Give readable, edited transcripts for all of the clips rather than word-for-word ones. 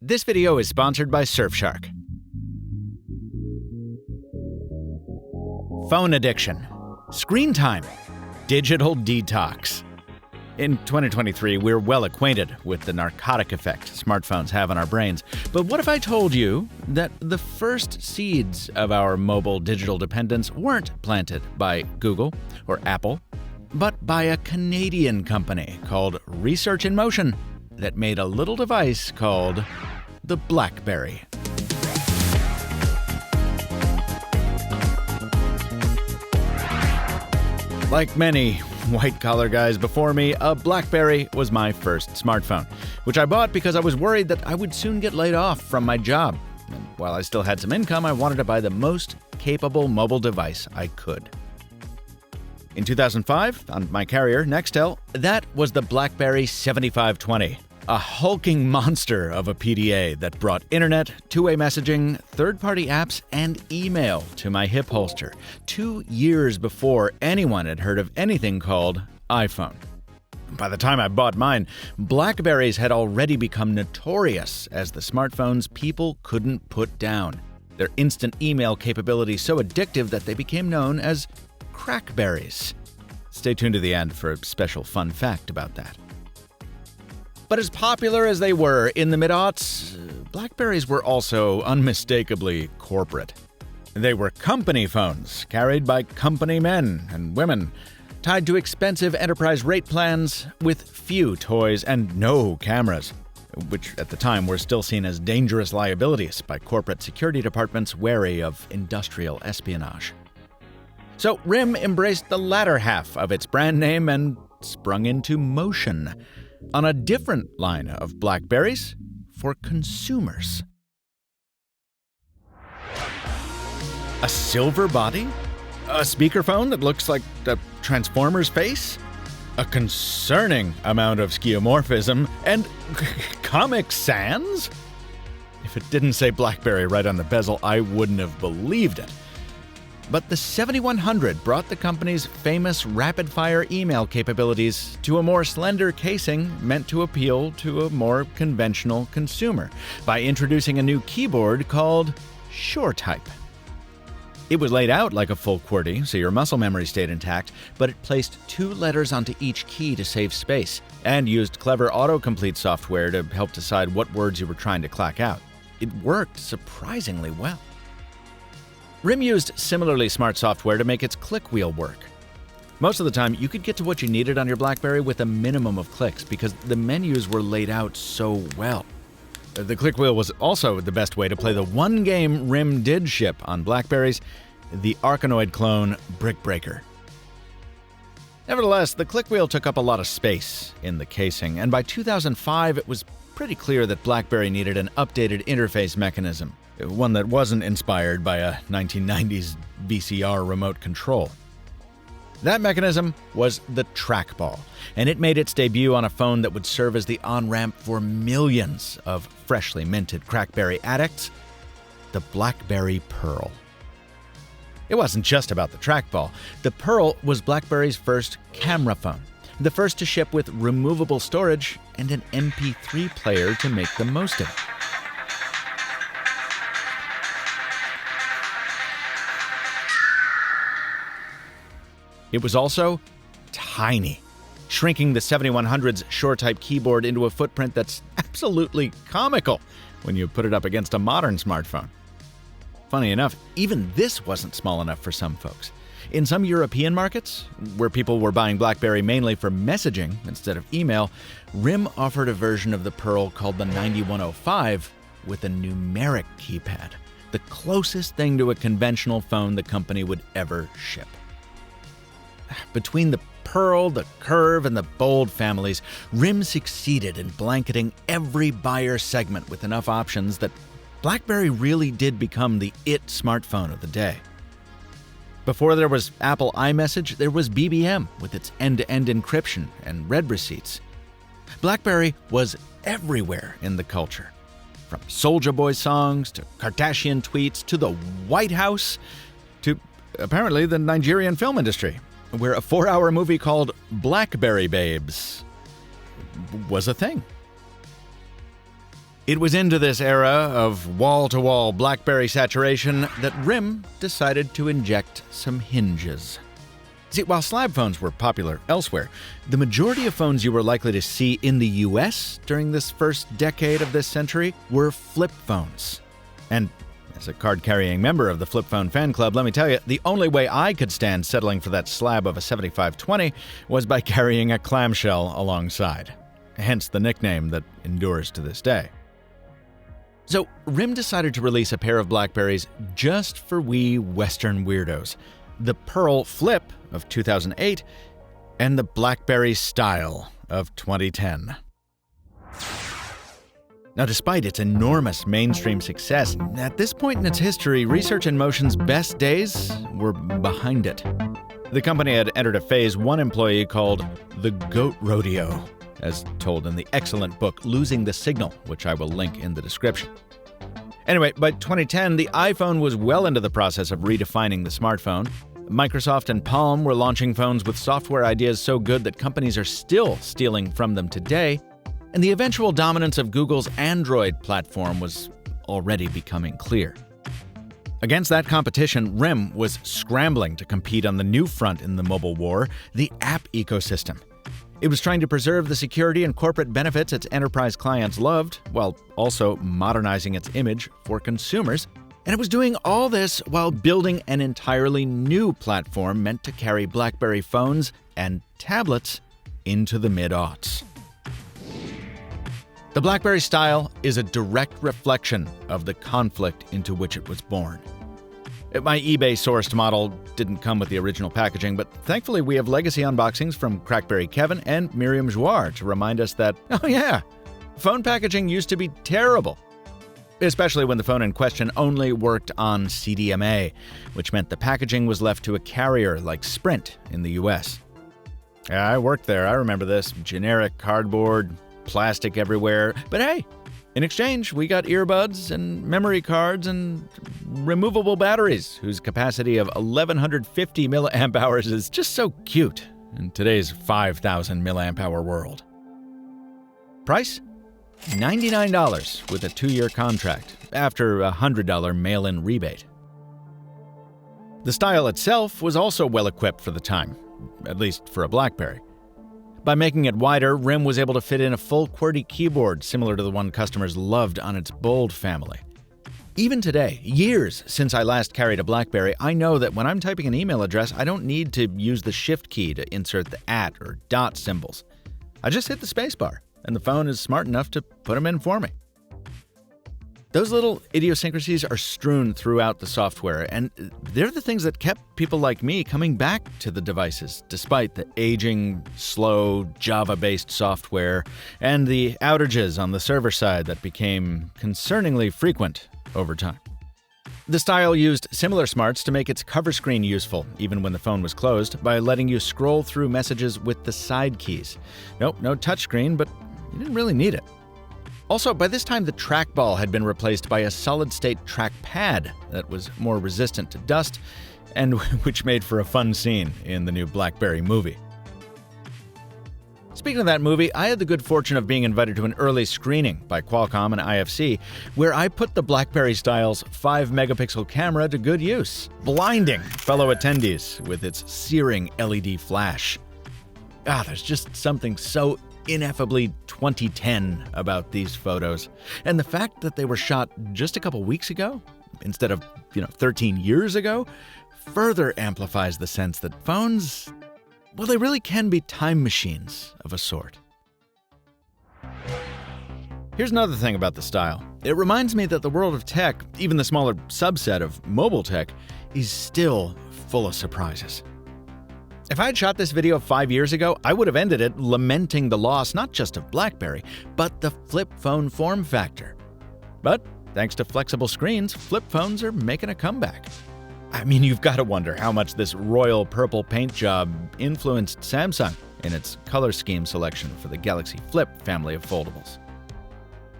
This video is sponsored by Surfshark. Phone addiction, screen time, digital detox. In 2023, we're well acquainted with the narcotic effect smartphones have on our brains. But what if I told you that the first seeds of our mobile digital dependence weren't planted by Google or Apple, but by a Canadian company called Research in Motion that made a little device called the BlackBerry. Like many white-collar guys before me, a BlackBerry was my first smartphone, which I bought because I was worried that I would soon get laid off from my job. And while I still had some income, I wanted to buy the most capable mobile device I could. In 2005, on my carrier, Nextel, that was the BlackBerry 7520, a hulking monster of a PDA that brought internet, two-way messaging, third-party apps, and email to my hip holster 2 years before anyone had heard of anything called iPhone. By the time I bought mine, BlackBerries had already become notorious as the smartphones people couldn't put down. Their instant email capability so addictive that they became known as crackberries. Stay tuned to the end for a special fun fact about that. But as popular as they were in the mid-aughts, BlackBerries were also unmistakably corporate. They were company phones carried by company men and women, tied to expensive enterprise rate plans with few toys and no cameras, which at the time were still seen as dangerous liabilities by corporate security departments wary of industrial espionage. So RIM embraced the latter half of its brand name and sprung into motion on a different line of BlackBerries for consumers. A silver body? A speakerphone that looks like a Transformer's face? A concerning amount of skeuomorphism and Comic Sans? If it didn't say BlackBerry right on the bezel, I wouldn't have believed it. But the 7100 brought the company's famous rapid-fire email capabilities to a more slender casing meant to appeal to a more conventional consumer by introducing a new keyboard called SureType. It was laid out like a full QWERTY, so your muscle memory stayed intact, but it placed 2 letters onto each key to save space and used clever autocomplete software to help decide what words you were trying to clack out. It worked surprisingly well. RIM used similarly smart software to make its click wheel work. Most of the time, you could get to what you needed on your BlackBerry with a minimum of clicks because the menus were laid out so well. The click wheel was also the best way to play the one game RIM did ship on BlackBerries, the Arkanoid clone Brick Breaker. Nevertheless, the click wheel took up a lot of space in the casing, and by 2005 it was pretty clear that BlackBerry needed an updated interface mechanism. One that wasn't inspired by a 1990s VCR remote control. That mechanism was the trackball, and it made its debut on a phone that would serve as the on-ramp for millions of freshly minted crackberry addicts, the BlackBerry Pearl. It wasn't just about the trackball. The Pearl was BlackBerry's first camera phone, the first to ship with removable storage and an MP3 player to make the most of it. It was also tiny, shrinking the 7100's SureType keyboard into a footprint that's absolutely comical when you put it up against a modern smartphone. Funny enough, even this wasn't small enough for some folks. In some European markets, where people were buying BlackBerry mainly for messaging instead of email, RIM offered a version of the Pearl called the 9105 with a numeric keypad, the closest thing to a conventional phone the company would ever ship. Between the Pearl, the Curve, and the Bold families, RIM succeeded in blanketing every buyer segment with enough options that BlackBerry really did become the it smartphone of the day. Before there was Apple iMessage, there was BBM with its end-to-end encryption and read receipts. BlackBerry was everywhere in the culture, from Soulja Boy songs to Kardashian tweets to the White House to apparently the Nigerian film industry, where a 4-hour movie called BlackBerry Babes was a thing. It was into this era of wall-to-wall BlackBerry saturation that RIM decided to inject some hinges. See, while slab phones were popular elsewhere, the majority of phones you were likely to see in the US during this first decade of this century were flip phones. And as a card-carrying member of the flip phone fan club, let me tell you, the only way I could stand settling for that slab of a 7520 was by carrying a clamshell alongside. Hence the nickname that endures to this day. So, RIM decided to release a pair of BlackBerries just for we Western weirdos. The Pearl Flip of 2008 and the BlackBerry Style of 2010. Now, despite its enormous mainstream success, at this point in its history, Research in Motion's best days were behind it. The company had entered a phase one employee called the Goat Rodeo, as told in the excellent book Losing the Signal, which I will link in the description. Anyway, by 2010, the iPhone was well into the process of redefining the smartphone. Microsoft and Palm were launching phones with software ideas so good that companies are still stealing from them today, and the eventual dominance of Google's Android platform was already becoming clear. Against that competition, RIM was scrambling to compete on the new front in the mobile war, the app ecosystem. It was trying to preserve the security and corporate benefits its enterprise clients loved, while also modernizing its image for consumers. And it was doing all this while building an entirely new platform meant to carry BlackBerry phones and tablets into the mid-aughts. The BlackBerry Style is a direct reflection of the conflict into which it was born. My eBay-sourced model didn't come with the original packaging, but thankfully we have legacy unboxings from Crackberry Kevin and Miriam Jouar to remind us that, oh yeah, phone packaging used to be terrible. Especially when the phone in question only worked on CDMA, which meant the packaging was left to a carrier like Sprint in the US. Yeah, I worked there, I remember this. Generic cardboard, plastic everywhere, but hey, in exchange, we got earbuds and memory cards and removable batteries whose capacity of 1150 milliamp hours is just so cute in today's 5,000 milliamp hour world. Price? $99 with a 2-year contract after a $100 mail-in rebate. The Style itself was also well equipped for the time, at least for a BlackBerry. By making it wider, RIM was able to fit in a full QWERTY keyboard similar to the one customers loved on its Bold family. Even today, years since I last carried a BlackBerry, I know that when I'm typing an email address, I don't need to use the Shift key to insert the @ or dot symbols. I just hit the spacebar, and the phone is smart enough to put them in for me. Those little idiosyncrasies are strewn throughout the software, and they're the things that kept people like me coming back to the devices, despite the aging, slow, Java-based software and the outages on the server side that became concerningly frequent over time. The Style used similar smarts to make its cover screen useful, even when the phone was closed, by letting you scroll through messages with the side keys. Nope, no touchscreen, but you didn't really need it. Also, by this time, the trackball had been replaced by a solid-state trackpad that was more resistant to dust, and which made for a fun scene in the new BlackBerry movie. Speaking of that movie, I had the good fortune of being invited to an early screening by Qualcomm and IFC, where I put the BlackBerry Style's 5-megapixel camera to good use, blinding fellow attendees with its searing LED flash. There's just something so ineffably 2010 about these photos. And the fact that they were shot just a couple weeks ago, instead of, 13 years ago, further amplifies the sense that phones, well, they really can be time machines of a sort. Here's another thing about the Style. It reminds me that the world of tech, even the smaller subset of mobile tech, is still full of surprises. If I had shot this video 5 years ago, I would have ended it lamenting the loss not just of BlackBerry, but the flip phone form factor. But thanks to flexible screens, flip phones are making a comeback. I mean, you've got to wonder how much this royal purple paint job influenced Samsung in its color scheme selection for the Galaxy Flip family of foldables.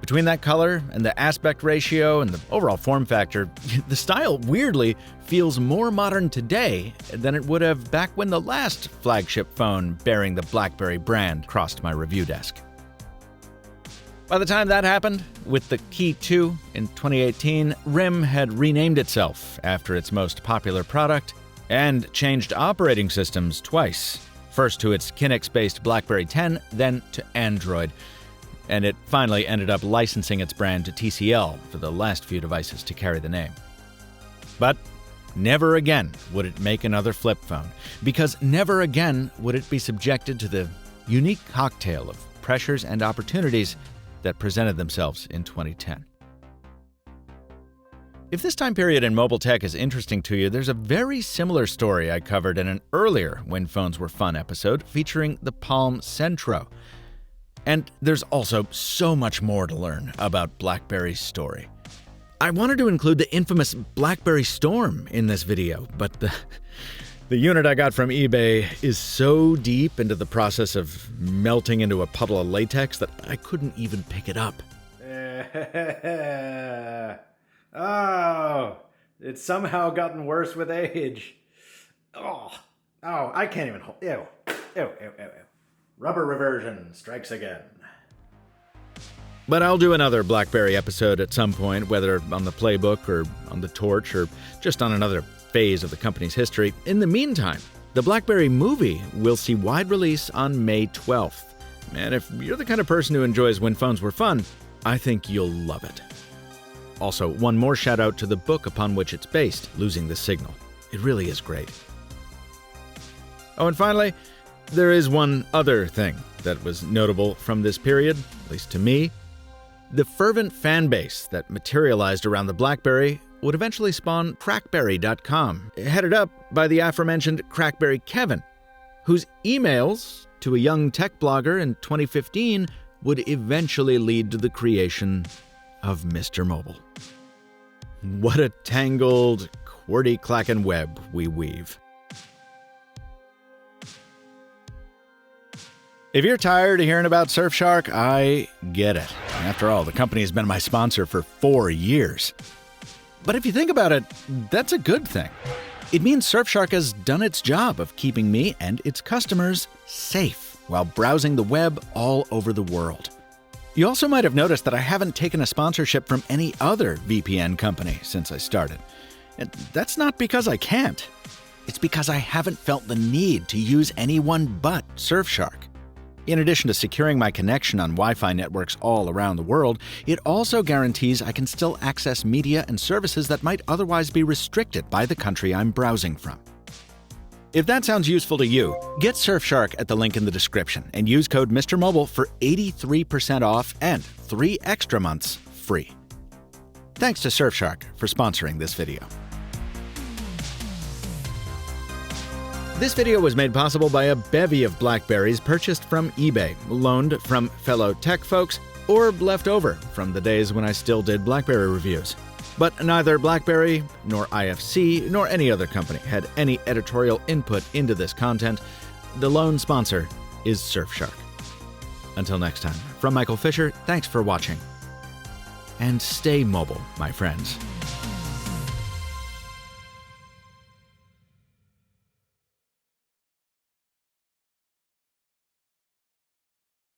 Between that color and the aspect ratio and the overall form factor, the Style weirdly feels more modern today than it would have back when the last flagship phone bearing the BlackBerry brand crossed my review desk. By the time that happened, with the Key 2 in 2018, RIM had renamed itself after its most popular product and changed operating systems twice. First to its Kinix-based BlackBerry 10, then to Android. And it finally ended up licensing its brand to TCL for the last few devices to carry the name. But never again would it make another flip phone, because never again would it be subjected to the unique cocktail of pressures and opportunities that presented themselves in 2010. If this time period in mobile tech is interesting to you, there's a very similar story I covered in an earlier When Phones Were Fun episode featuring the Palm Centro. And there's also so much more to learn about BlackBerry's story. I wanted to include the infamous BlackBerry Storm in this video, but the unit I got from eBay is so deep into the process of melting into a puddle of latex that I couldn't even pick it up. Oh, it's somehow gotten worse with age. Oh, I can't even hold. Ew. Rubber reversion strikes again. But I'll do another BlackBerry episode at some point, whether on the playbook or on the torch or just on another phase of the company's history. In the meantime, the BlackBerry movie will see wide release on May 12th. And if you're the kind of person who enjoys When Phones Were Fun, I think you'll love it. Also, one more shout out to the book upon which it's based, Losing the Signal. It really is great. Oh, and finally, there is one other thing that was notable from this period, at least to me. The fervent fan base that materialized around the BlackBerry would eventually spawn crackberry.com, headed up by the aforementioned Crackberry Kevin, whose emails to a young tech blogger in 2015 would eventually lead to the creation of MrMobile. What a tangled, QWERTY-clackin' web we weave. If you're tired of hearing about Surfshark, I get it. After all, the company has been my sponsor for 4 years. But if you think about it, that's a good thing. It means Surfshark has done its job of keeping me and its customers safe while browsing the web all over the world. You also might have noticed that I haven't taken a sponsorship from any other VPN company since I started. And that's not because I can't. It's because I haven't felt the need to use anyone but Surfshark. In addition to securing my connection on Wi-Fi networks all around the world, it also guarantees I can still access media and services that might otherwise be restricted by the country I'm browsing from. If that sounds useful to you, get Surfshark at the link in the description and use code MrMobile for 83% off and 3 extra months free. Thanks to Surfshark for sponsoring this video. This video was made possible by a bevy of BlackBerries purchased from eBay, loaned from fellow tech folks, or left over from the days when I still did BlackBerry reviews. But neither BlackBerry, nor IFC, nor any other company had any editorial input into this content. The loan sponsor is Surfshark. Until next time, from Michael Fisher, thanks for watching. And stay mobile, my friends.